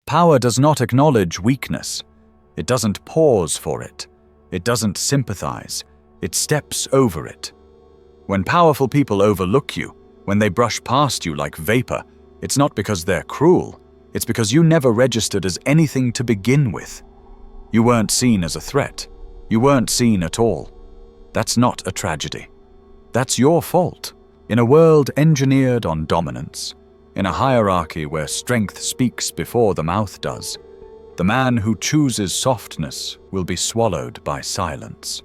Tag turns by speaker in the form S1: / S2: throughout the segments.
S1: Power does not acknowledge weakness. It doesn't pause for it. It doesn't sympathize. It steps over it. When powerful people overlook you, when they brush past you like vapor, it's not because they're cruel. It's because you never registered as anything to begin with. You weren't seen as a threat. You weren't seen at all. That's not a tragedy. That's your fault. In a world engineered on dominance, in a hierarchy where strength speaks before the mouth does, the man who chooses softness will be swallowed by silence.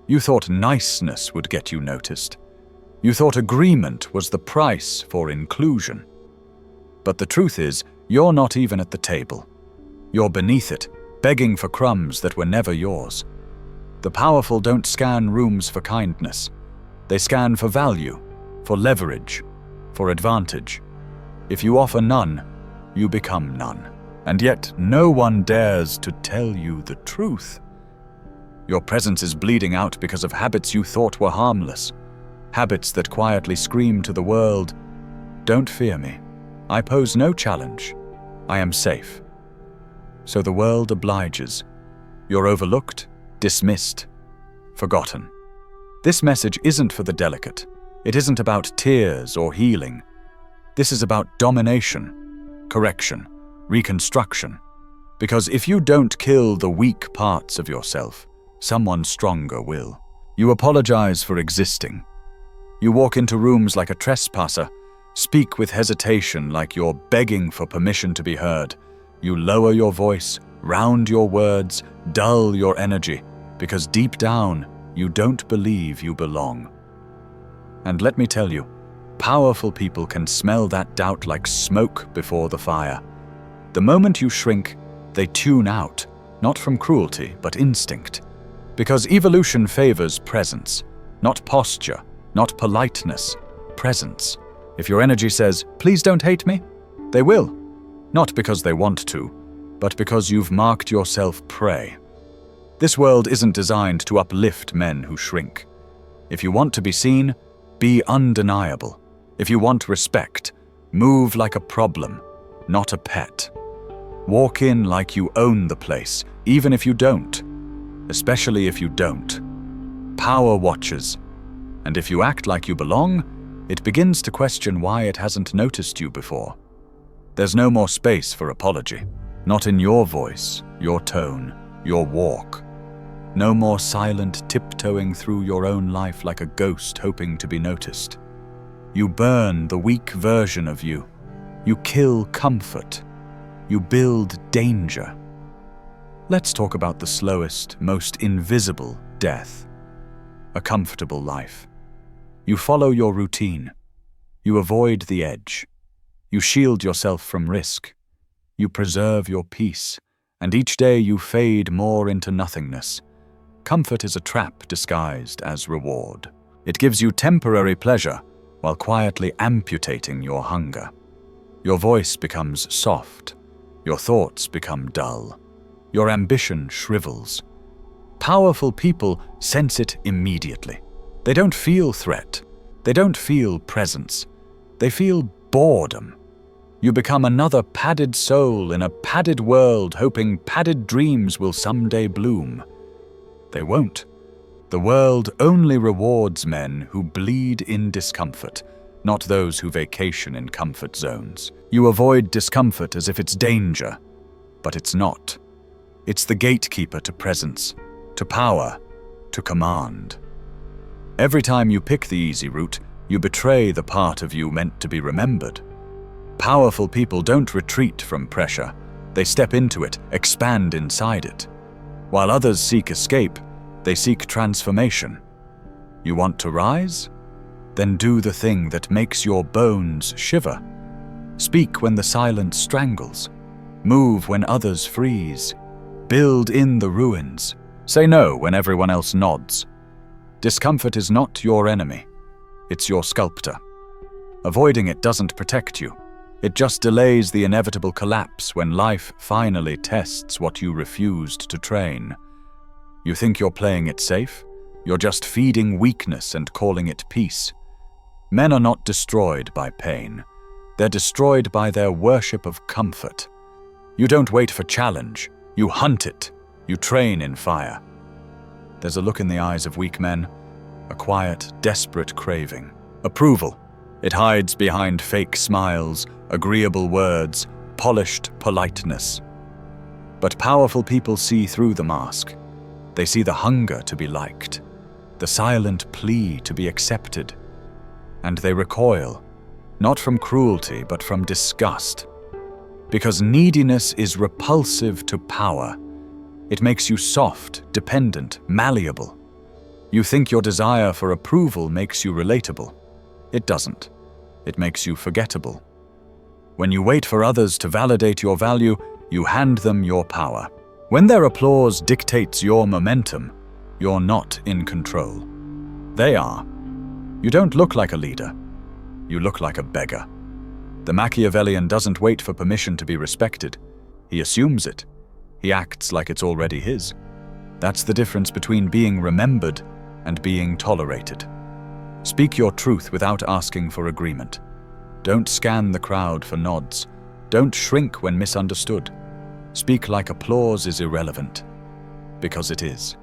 S1: You thought niceness would get you noticed. You thought agreement was the price for inclusion. But the truth is, you're not even at the table. You're beneath it, begging for crumbs that were never yours. The powerful don't scan rooms for kindness. They scan for value, for leverage, for advantage. If you offer none, you become none. And yet no one dares to tell you the truth. Your presence is bleeding out because of habits you thought were harmless. Habits that quietly scream to the world, "Don't fear me. I pose no challenge. I am safe." So the world obliges. You're overlooked, dismissed, forgotten. This message isn't for the delicate. It isn't about tears or healing. This is about domination, correction, reconstruction. Because if you don't kill the weak parts of yourself, someone stronger will. You apologize for existing. You walk into rooms like a trespasser, speak with hesitation like you're begging for permission to be heard. You lower your voice, round your words, dull your energy, because deep down, you don't believe you belong. And let me tell you, powerful people can smell that doubt like smoke before the fire. The moment you shrink, they tune out, not from cruelty, but instinct. Because evolution favors presence, not posture, not politeness, presence. If your energy says, "Please don't hate me," they will. Not because they want to, but because you've marked yourself prey. This world isn't designed to uplift men who shrink. If you want to be seen, be undeniable. If you want respect, move like a problem, not a pet. Walk in like you own the place, even if you don't. Especially if you don't. Power watches. And if you act like you belong, it begins to question why it hasn't noticed you before. There's no more space for apology. Not in your voice, your tone, your walk. No more silent tiptoeing through your own life like a ghost hoping to be noticed. You burn the weak version of you. You kill comfort. You build danger. Let's talk about the slowest, most invisible death. A comfortable life. You follow your routine. You avoid the edge. You shield yourself from risk. You preserve your peace, and each day you fade more into nothingness. Comfort is a trap disguised as reward. It gives you temporary pleasure while quietly amputating your hunger. Your voice becomes soft. Your thoughts become dull. Your ambition shrivels. Powerful people sense it immediately. They don't feel threat. They don't feel presence. They feel boredom. You become another padded soul in a padded world hoping padded dreams will someday bloom. They won't. The world only rewards men who bleed in discomfort, not those who vacation in comfort zones. You avoid discomfort as if it's danger, but it's not. It's the gatekeeper to presence, to power, to command. Every time you pick the easy route, you betray the part of you meant to be remembered. Powerful people don't retreat from pressure. They step into it, expand inside it. While others seek escape, they seek transformation. You want to rise? Then do the thing that makes your bones shiver. Speak when the silence strangles. Move when others freeze. Build in the ruins. Say no when everyone else nods. Discomfort is not your enemy. It's your sculptor. Avoiding it doesn't protect you. It just delays the inevitable collapse when life finally tests what you refused to train. You think you're playing it safe? You're just feeding weakness and calling it peace. Men are not destroyed by pain. They're destroyed by their worship of comfort. You don't wait for challenge. You hunt it. You train in fire. There's a look in the eyes of weak men, a quiet, desperate craving. Approval. It hides behind fake smiles, agreeable words, polished politeness. But powerful people see through the mask. They see the hunger to be liked, the silent plea to be accepted. And they recoil, not from cruelty, but from disgust. Because neediness is repulsive to power. It makes you soft, dependent, malleable. You think your desire for approval makes you relatable. It doesn't. It makes you forgettable. When you wait for others to validate your value, you hand them your power. When their applause dictates your momentum, you're not in control. They are. You don't look like a leader. You look like a beggar. The Machiavellian doesn't wait for permission to be respected. He assumes it. He acts like it's already his. That's the difference between being remembered and being tolerated. Speak your truth without asking for agreement. Don't scan the crowd for nods. Don't shrink when misunderstood. Speak like applause is irrelevant, because it is.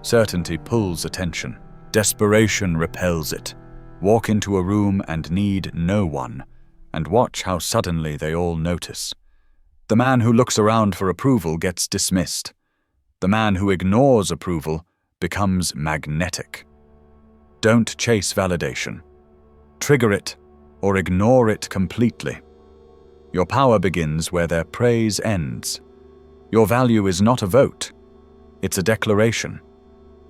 S1: Certainty pulls attention. Desperation repels it. Walk into a room and need no one, and watch how suddenly they all notice. The man who looks around for approval gets dismissed. The man who ignores approval becomes magnetic. Don't chase validation. Trigger it or ignore it completely. Your power begins where their praise ends. Your value is not a vote. It's a declaration.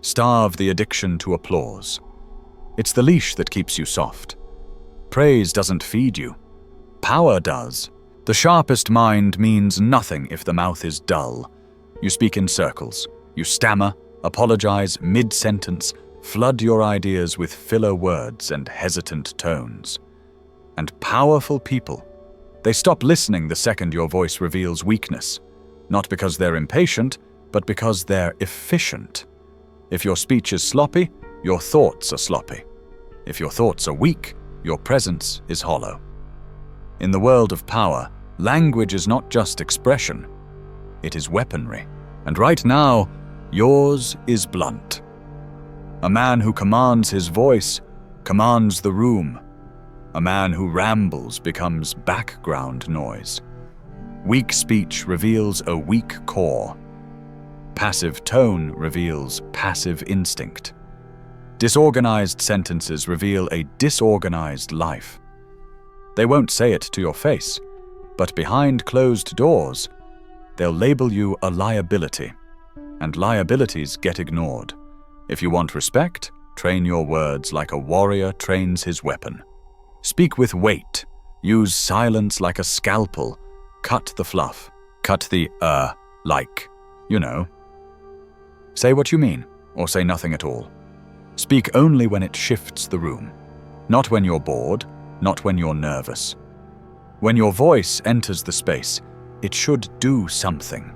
S1: Starve the addiction to applause. It's the leash that keeps you soft. Praise doesn't feed you. Power does. The sharpest mind means nothing if the mouth is dull. You speak in circles. You stammer, apologize mid-sentence, flood your ideas with filler words and hesitant tones. And powerful people, they stop listening the second your voice reveals weakness. Not because they're impatient, but because they're efficient. If your speech is sloppy, your thoughts are sloppy. If your thoughts are weak, your presence is hollow. In the world of power, language is not just expression. It is weaponry. And right now, yours is blunt. A man who commands his voice commands the room. A man who rambles becomes background noise. Weak speech reveals a weak core. Passive tone reveals passive instinct. Disorganized sentences reveal a disorganized life. They won't say it to your face, but behind closed doors, they'll label you a liability, and liabilities get ignored. If you want respect, train your words like a warrior trains his weapon. Speak with weight. Use silence like a scalpel. Cut the fluff. Cut the like, you know. Say what you mean, or say nothing at all. Speak only when it shifts the room. Not when you're bored, not when you're nervous. When your voice enters the space, it should do something.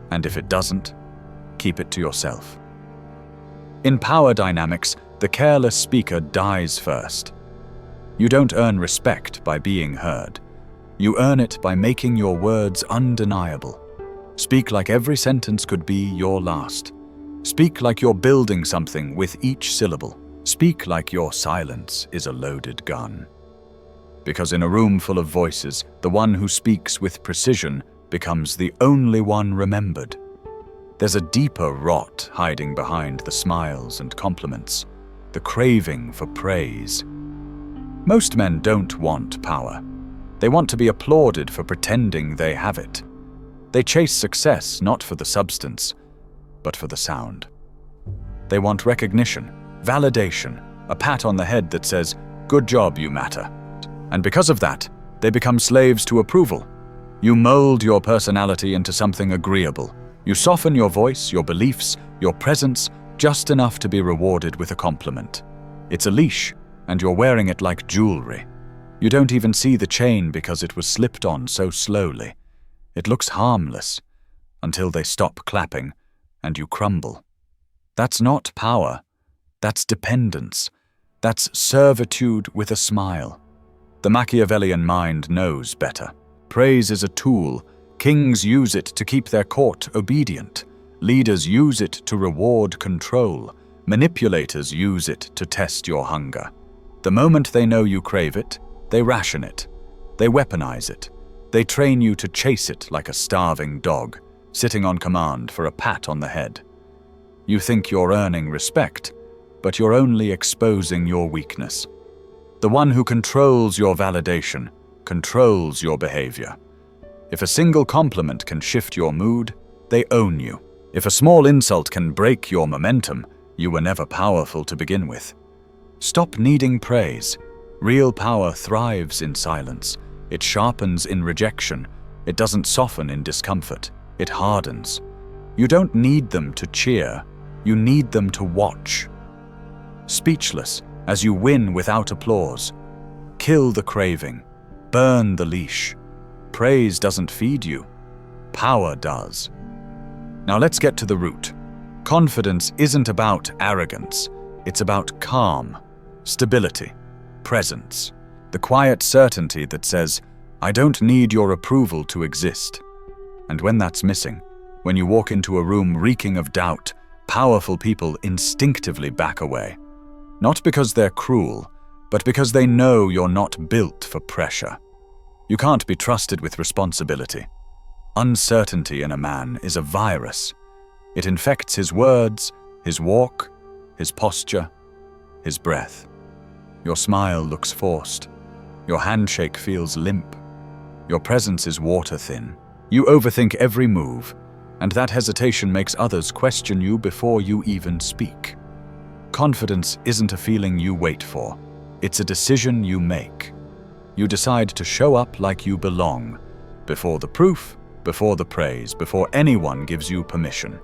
S1: And if it doesn't, keep it to yourself. In power dynamics, the careless speaker dies first. You don't earn respect by being heard. You earn it by making your words undeniable. Speak like every sentence could be your last. Speak like you're building something with each syllable. Speak like your silence is a loaded gun. Because in a room full of voices, the one who speaks with precision becomes the only one remembered. There's a deeper rot hiding behind the smiles and compliments, the craving for praise. Most men don't want power. They want to be applauded for pretending they have it. They chase success not for the substance, but for the sound. They want recognition, validation, a pat on the head that says, "Good job, you matter." And because of that, they become slaves to approval. You mold your personality into something agreeable. You soften your voice, your beliefs, your presence, just enough to be rewarded with a compliment. It's a leash, and you're wearing it like jewelry. You don't even see the chain because it was slipped on so slowly. It looks harmless, until they stop clapping, and you crumble. That's not power. That's dependence. That's servitude with a smile. The Machiavellian mind knows better. Praise is a tool. Kings use it to keep their court obedient. Leaders use it to reward control. Manipulators use it to test your hunger. The moment they know you crave it, they ration it. They weaponize it. They train you to chase it like a starving dog, sitting on command for a pat on the head. You think you're earning respect, but you're only exposing your weakness. The one who controls your validation controls your behavior. If a single compliment can shift your mood, they own you. If a small insult can break your momentum, you were never powerful to begin with. Stop needing praise. Real power thrives in silence. It sharpens in rejection. It doesn't soften in discomfort. It hardens. You don't need them to cheer. You need them to watch. Speechless as you win without applause. Kill the craving. Burn the leash. Praise doesn't feed you. Power does. Now let's get to the root. Confidence isn't about arrogance. It's about calm, stability, presence. The quiet certainty that says, I don't need your approval to exist. And when that's missing, when you walk into a room reeking of doubt, powerful people instinctively back away. Not because they're cruel, but because they know you're not built for pressure. You can't be trusted with responsibility. Uncertainty in a man is a virus. It infects his words, his walk, his posture, his breath. Your smile looks forced. Your handshake feels limp. Your presence is water-thin. You overthink every move, and that hesitation makes others question you before you even speak. Confidence isn't a feeling you wait for. It's a decision you make. You decide to show up like you belong, before the proof, before the praise, before anyone gives you permission.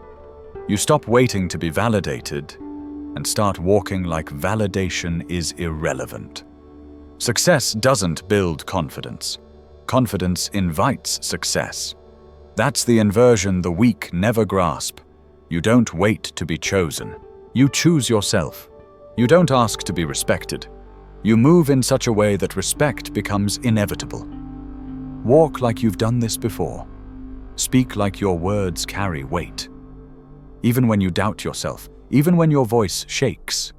S1: You stop waiting to be validated and start walking like validation is irrelevant. Success doesn't build confidence. Confidence invites success. That's the inversion the weak never grasp. You don't wait to be chosen. You choose yourself. You don't ask to be respected. You move in such a way that respect becomes inevitable. Walk like you've done this before. Speak like your words carry weight. Even when you doubt yourself, even when your voice shakes,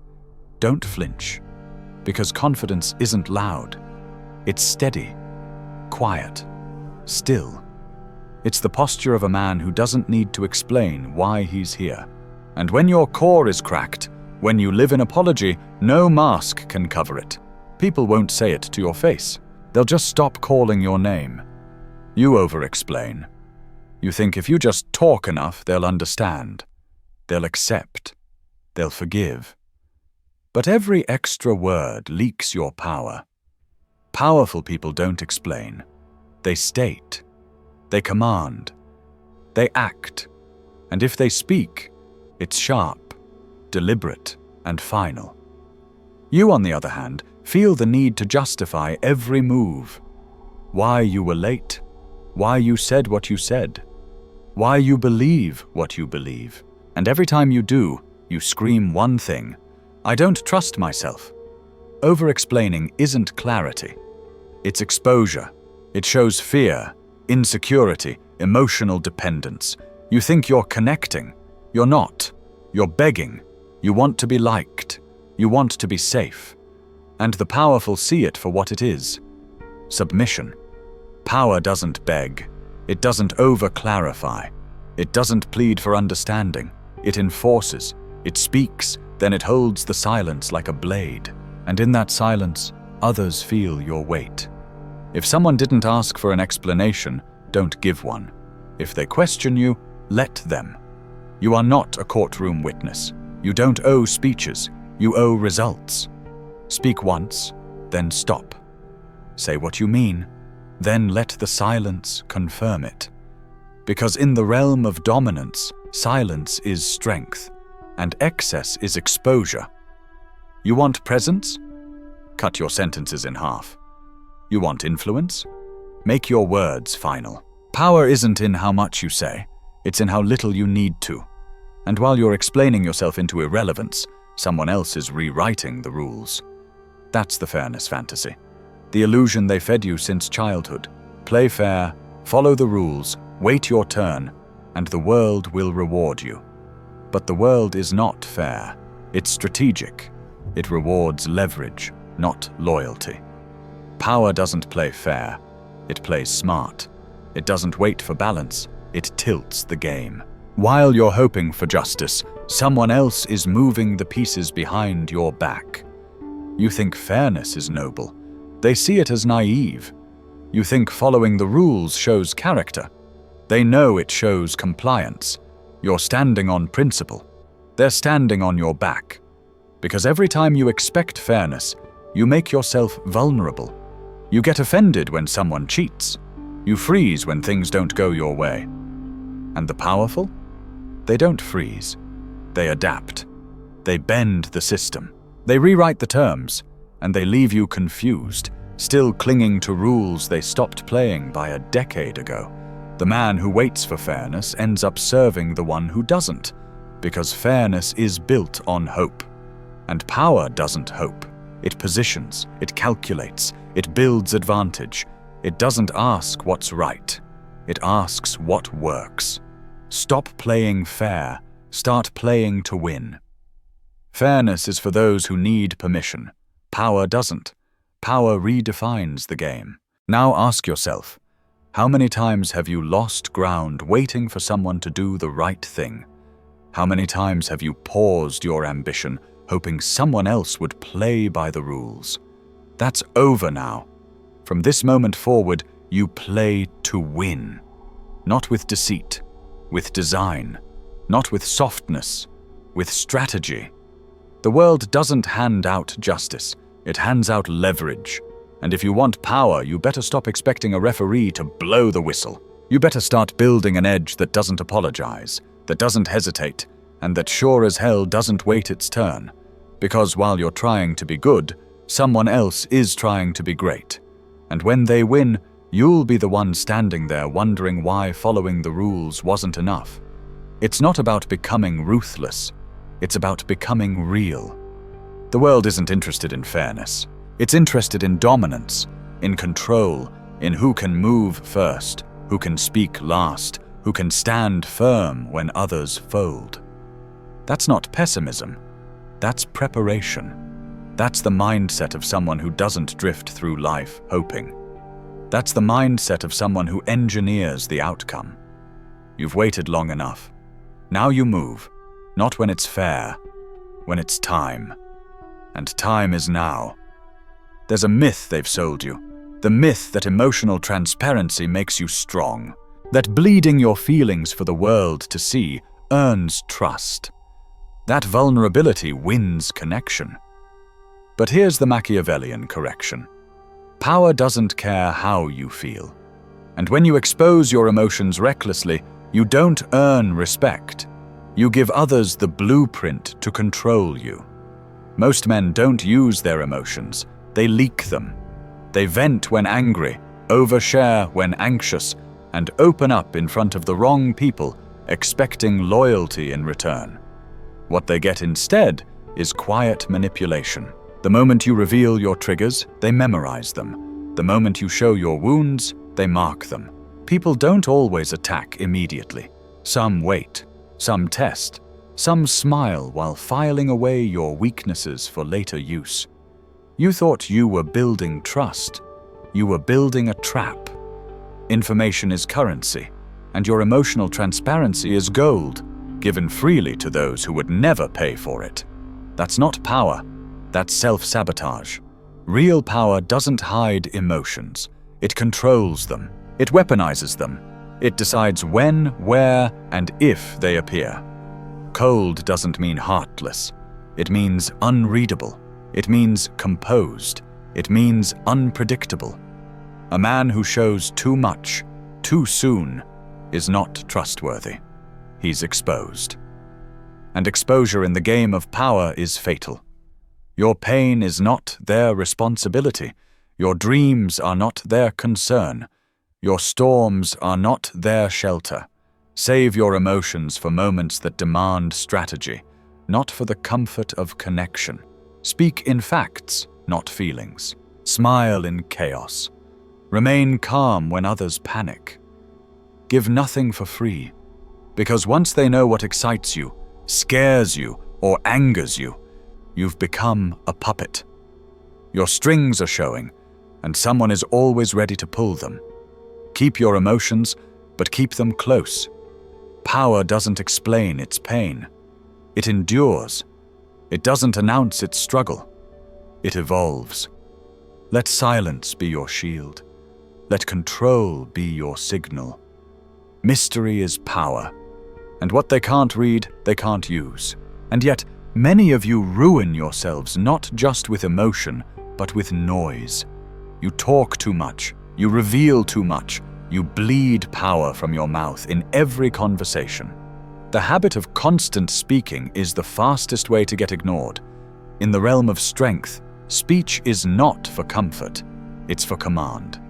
S1: don't flinch. Because confidence isn't loud. It's steady, quiet, still. It's the posture of a man who doesn't need to explain why he's here. And when your core is cracked, when you live in apology, no mask can cover it. People won't say it to your face. They'll just stop calling your name. You over-explain. You think if you just talk enough, they'll understand. They'll accept. They'll forgive. But every extra word leaks your power. Powerful people don't explain. They state. They command. They act. And if they speak, it's sharp, deliberate, and final. You, on the other hand, feel the need to justify every move. Why you were late. Why you said what you said. Why you believe what you believe. And every time you do, you scream one thing. I don't trust myself. Over-explaining isn't clarity. It's exposure. It shows fear, insecurity, emotional dependence. You think you're connecting. You're not. You're begging. You want to be liked. You want to be safe. And the powerful see it for what it is. Submission. Power doesn't beg. It doesn't over-clarify. It doesn't plead for understanding. It enforces. It speaks. Then it holds the silence like a blade. And in that silence, others feel your weight. If someone didn't ask for an explanation, don't give one. If they question you, let them. You are not a courtroom witness. You don't owe speeches. You owe results. Speak once, then stop. Say what you mean, then let the silence confirm it. Because in the realm of dominance, silence is strength, and excess is exposure. You want presence? Cut your sentences in half. You want influence? Make your words final. Power isn't in how much you say, it's in how little you need to. And while you're explaining yourself into irrelevance, someone else is rewriting the rules. That's the fairness fantasy. The illusion they fed you since childhood. Play fair, follow the rules, Wait your turn, and the world will reward you. But the world is not fair. It's strategic. It rewards leverage, not loyalty. Power doesn't play fair. It plays smart. It doesn't wait for balance. It tilts the game. While you're hoping for justice, someone else is moving the pieces behind your back. You think fairness is noble. They see it as naive. You think following the rules shows character. They know it shows compliance. You're standing on principle. They're standing on your back. Because every time you expect fairness, you make yourself vulnerable. You get offended when someone cheats. You freeze when things don't go your way. And the powerful? They don't freeze. They adapt. They bend the system. They rewrite the terms, and they leave you confused, still clinging to rules they stopped playing by a decade ago. The man who waits for fairness ends up serving the one who doesn't, because fairness is built on hope. And power doesn't hope. It positions, it calculates, it builds advantage. It doesn't ask what's right. It asks what works. Stop playing fair. Start playing to win. Fairness is for those who need permission. Power doesn't. Power redefines the game. Now ask yourself, how many times have you lost ground waiting for someone to do the right thing? How many times have you paused your ambition, hoping someone else would play by the rules? That's over now. From this moment forward, you play to win. Not with deceit, with design, not with softness, with strategy. The world doesn't hand out justice, it hands out leverage. And if you want power, you better stop expecting a referee to blow the whistle. You better start building an edge that doesn't apologize, that doesn't hesitate, and that sure as hell doesn't wait its turn. Because while you're trying to be good, someone else is trying to be great. And when they win, you'll be the one standing there wondering why following the rules wasn't enough. It's not about becoming ruthless. It's about becoming real. The world isn't interested in fairness. It's interested in dominance, in control, in who can move first, who can speak last, who can stand firm when others fold. That's not pessimism. That's preparation. That's the mindset of someone who doesn't drift through life hoping. That's the mindset of someone who engineers the outcome. You've waited long enough. Now you move, not when it's fair, when it's time. And time is now. There's a myth they've sold you. The myth that emotional transparency makes you strong. That bleeding your feelings for the world to see earns trust. That vulnerability wins connection. But here's the Machiavellian correction. Power doesn't care how you feel. And when you expose your emotions recklessly, you don't earn respect. You give others the blueprint to control you. Most men don't use their emotions. They leak them. They vent when angry, overshare when anxious, and open up in front of the wrong people, expecting loyalty in return. What they get instead is quiet manipulation. The moment you reveal your triggers, they memorize them. The moment you show your wounds, they mark them. People don't always attack immediately. Some wait, some test, some smile while filing away your weaknesses for later use. You thought you were building trust. You were building a trap. Information is currency, and your emotional transparency is gold, given freely to those who would never pay for it. That's not power. That's self-sabotage. Real power doesn't hide emotions. It controls them. It weaponizes them. It decides when, where, and if they appear. Cold doesn't mean heartless. It means unreadable. It means composed. It means unpredictable. A man who shows too much, too soon, is not trustworthy. He's exposed. And exposure in the game of power is fatal. Your pain is not their responsibility. Your dreams are not their concern. Your storms are not their shelter. Save your emotions for moments that demand strategy, not for the comfort of connection. Speak in facts, not feelings. Smile in chaos. Remain calm when others panic. give nothing for free. Because once they know what excites you, scares you, or angers you, you've become a puppet. Your strings are showing, and someone is always ready to pull them. Keep your emotions, but keep them close. Power doesn't explain its pain. It endures. It doesn't announce its struggle. It evolves. Let silence be your shield. Let control be your signal. Mystery is power, and what they can't read, they can't use. And yet, many of you ruin yourselves not just with emotion, but with noise. You talk too much. You reveal too much. You bleed power from your mouth in every conversation. The habit of constant speaking is the fastest way to get ignored. In the realm of strength, speech is not for comfort, it's for command.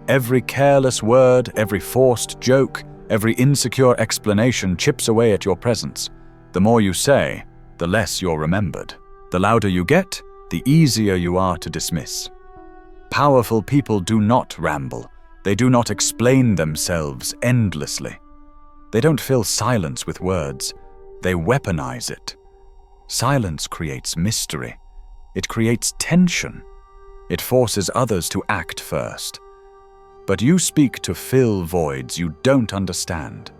S1: Every careless word, every forced joke, every insecure explanation chips away at your presence. The more you say, the less you're remembered. The louder you get, the easier you are to dismiss. Powerful people do not ramble. They do not explain themselves endlessly. They don't fill silence with words. They weaponize it. Silence creates mystery. It creates tension. It forces others to act first. But you speak to fill voids you don't understand.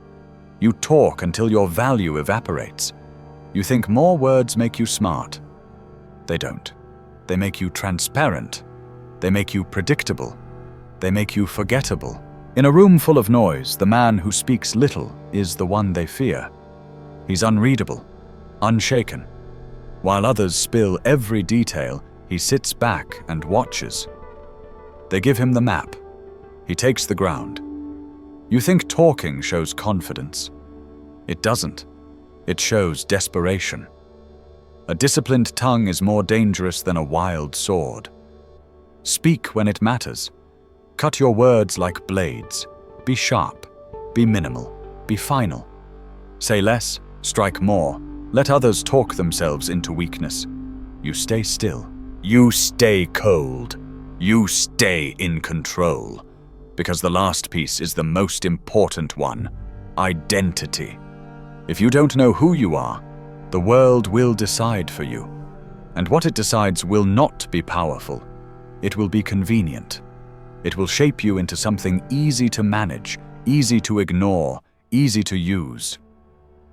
S1: You talk until your value evaporates. You think more words make you smart. They don't. They make you transparent. They make you predictable. They make you forgettable. In a room full of noise, the man who speaks little is the one they fear. He's unreadable, unshaken. While others spill every detail, he sits back and watches. They give him the map. He takes the ground. You think talking shows confidence. It doesn't. It shows desperation. A disciplined tongue is more dangerous than a wild sword. Speak when it matters. Cut your words like blades. Be sharp. Be minimal. Be final. Say less, strike more. Let others talk themselves into weakness. You stay still. You stay cold. You stay in control. Because the last piece is the most important one. Identity. If you don't know who you are, the world will decide for you. And what it decides will not be powerful. It will be convenient. It will shape you into something easy to manage, easy to ignore, easy to use.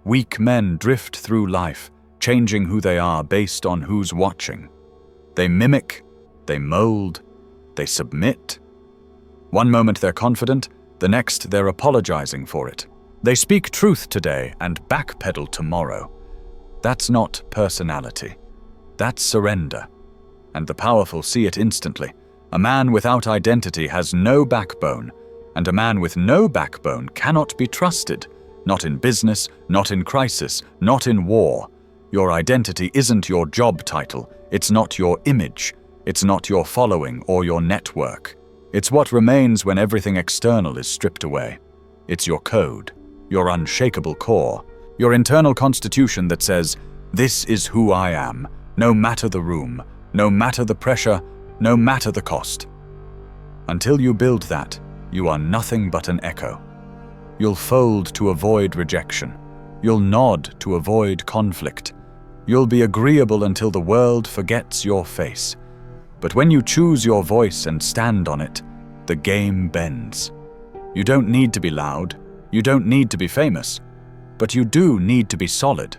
S1: Weak men drift through life, changing who they are based on who's watching. They mimic, they mold, they submit. One moment they're confident, the next they're apologizing for it. They speak truth today and backpedal tomorrow. That's not personality. That's surrender. And the powerful see it instantly. A man without identity has no backbone, and a man with no backbone cannot be trusted. Not in business, not in crisis, not in war. Your identity isn't your job title. It's not your image. It's not your following or your network. It's what remains when everything external is stripped away. It's your code, your unshakable core, your internal constitution that says, "This is who I am, no matter the room, no matter the pressure, no matter the cost." Until you build that, you are nothing but an echo. You'll fold to avoid rejection. You'll nod to avoid conflict. You'll be agreeable until the world forgets your face. But when you choose your voice and stand on it, the game bends. You don't need to be loud. You don't need to be famous. But you do need to be solid.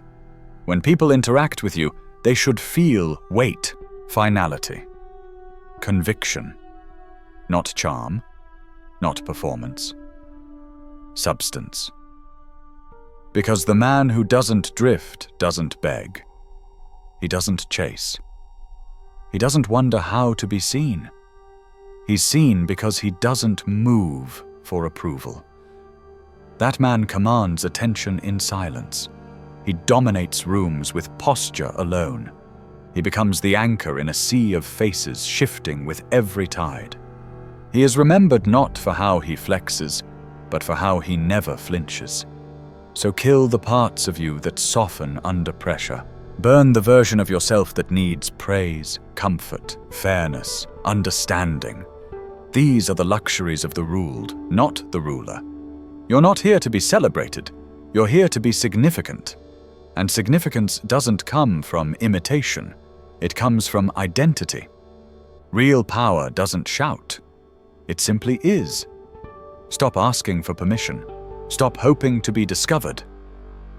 S1: When people interact with you, they should feel weight, finality, conviction. Not charm, not performance. Substance. Because the man who doesn't drift doesn't beg. He doesn't chase. He doesn't wonder how to be seen. He's seen because he doesn't move for approval. That man commands attention in silence. He dominates rooms with posture alone. He becomes the anchor in a sea of faces shifting with every tide. He is remembered not for how he flexes, but for how he never flinches. So kill the parts of you that soften under pressure. Burn the version of yourself that needs praise, comfort, fairness, understanding. These are the luxuries of the ruled, not the ruler. You're not here to be celebrated. You're here to be significant. And significance doesn't come from imitation. It comes from identity. Real power doesn't shout. It simply is. Stop asking for permission. Stop hoping to be discovered.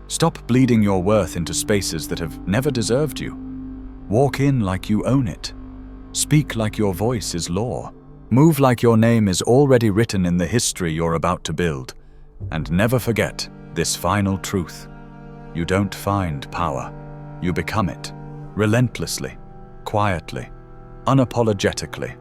S1: Stop bleeding your worth into spaces that have never deserved you. Walk in like you own it. Speak like your voice is law. Move like your name is already written in the history you're about to build. And never forget this final truth. You don't find power. You become it. Relentlessly, quietly, unapologetically.